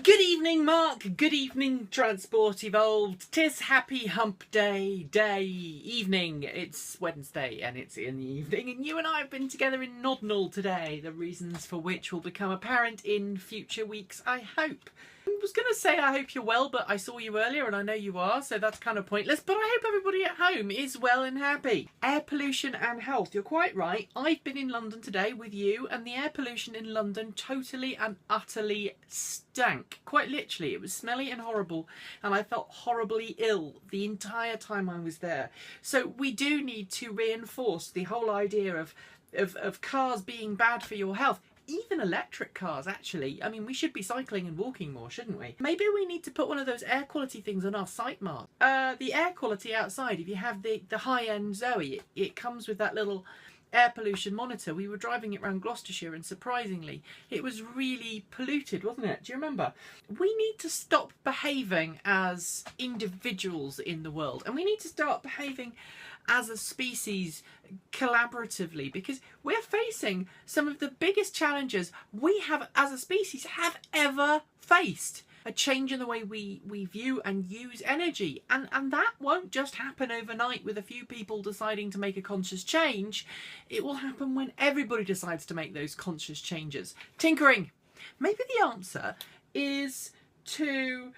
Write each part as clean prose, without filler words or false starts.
Good evening, Mark. Good evening, Transport Evolved. 'Tis happy hump day, evening. It's Wednesday and it's in the evening, and you and I have been together in Nodnall today, the reasons for which will become apparent in future weeks, I hope. I was going to say I hope you're well, but I saw you earlier and I know you are, so that's kind of pointless. But I hope everybody at home is well and happy. Air pollution and health. You're quite right. I've been in London today with you, and the air pollution in London totally and utterly stank. Quite literally, it was smelly and horrible, and I felt horribly ill the entire time I was there. So we do need to reinforce the whole idea of cars being bad for your health. Even electric cars, actually. I mean, we should be cycling and walking more, shouldn't we? Maybe we need to put one of those air quality things on our site, Mark. The air quality outside, if you have the high-end Zoe, it comes with that little air pollution monitor. We were driving it around Gloucestershire, and surprisingly, it was really polluted, wasn't it? Do you remember? We need to stop behaving as individuals in the world, and we need to start behaving as a species collaboratively, because we're facing some of the biggest challenges we have as a species have ever faced. A change in the way we view and use energy, and that won't just happen overnight with a few people deciding to make a conscious change. It will happen when everybody decides to make those conscious changes. Tinkering. Maybe the answer is to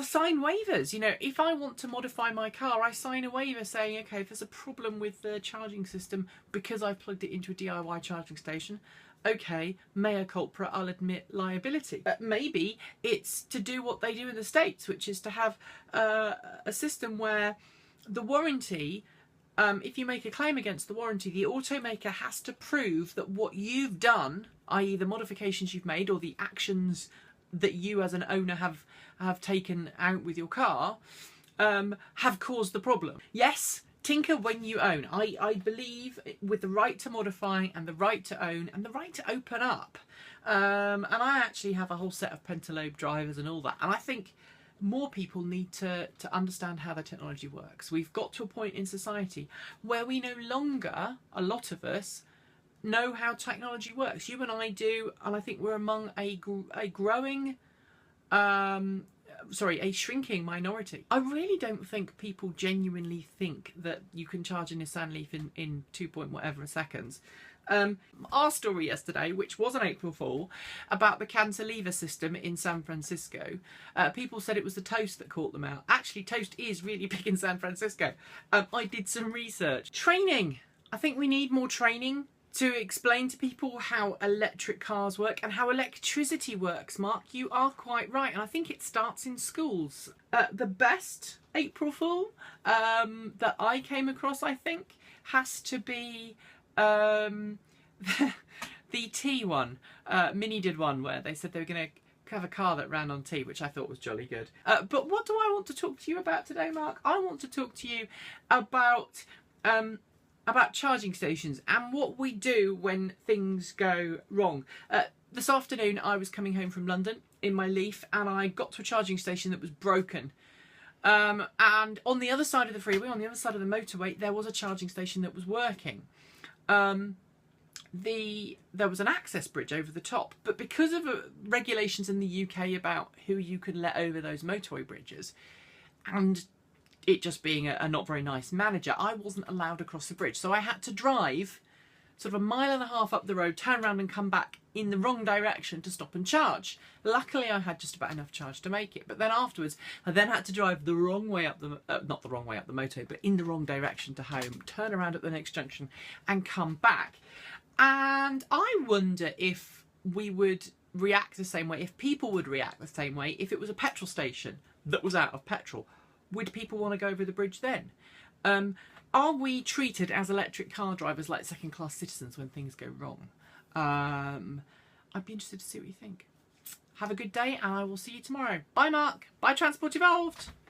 sign waivers. You know, if I want to modify my car, I sign a waiver saying, okay, if there's a problem with the charging system because I've plugged it into a DIY charging station, okay, mea culpa, I'll admit liability. But maybe it's to do what they do in the States, which is to have a system where the warranty, if you make a claim against the warranty, the automaker has to prove that what you've done, i.e. the modifications you've made or the actions that you as an owner have taken out with your car, have caused the problem. Yes, tinker when you own. I believe with the right to modify and the right to own and the right to open up. And I actually have a whole set of pentalobe drivers and all that. And I think more people need to understand how the technology works. We've got to a point in society where we no longer, a lot of us, know how technology works. You and I do, and I think we're among a shrinking minority. I really don't think people genuinely think that you can charge a Nissan Leaf in 2 point whatever seconds. Our story yesterday, which was an April Fool, about the cantilever system in San Francisco, people said it was the toast that caught them out. Actually, toast is really big in San Francisco. I did some research. Training. I think we need more training to explain to people how electric cars work and how electricity works. Mark, you are quite right, and I think it starts in schools. The best April Fool that I came across, I think, has to be the tea one. Mini did one where they said they were going to have a car that ran on tea, which I thought was jolly good. But what do I want to talk to you about today, Mark? I want to talk to you about charging stations and what we do when things go wrong. This afternoon I was coming home from London in my Leaf, and I got to a charging station that was broken. And on the other side of the freeway, on the other side of the motorway, there was a charging station that was working. There was an access bridge over the top, but because of regulations in the UK about who you can let over those motorway bridges, and it just being a not very nice manager, I wasn't allowed across the bridge. So I had to drive sort of a mile and a half up the road, turn around and come back in the wrong direction to stop and charge. Luckily, I had just about enough charge to make it. But then afterwards, I then had to drive the wrong way up not the wrong way up the motorway, but in the wrong direction to home, turn around at the next junction and come back. And I wonder if we would react the same way, if people would react the same way, if it was a petrol station that was out of petrol. Would people want to go over the bridge then? Are we treated as electric car drivers like second-class citizens when things go wrong? I'd be interested to see what you think. Have a good day, and I will see you tomorrow. Bye, Mark. Bye, Transport Evolved.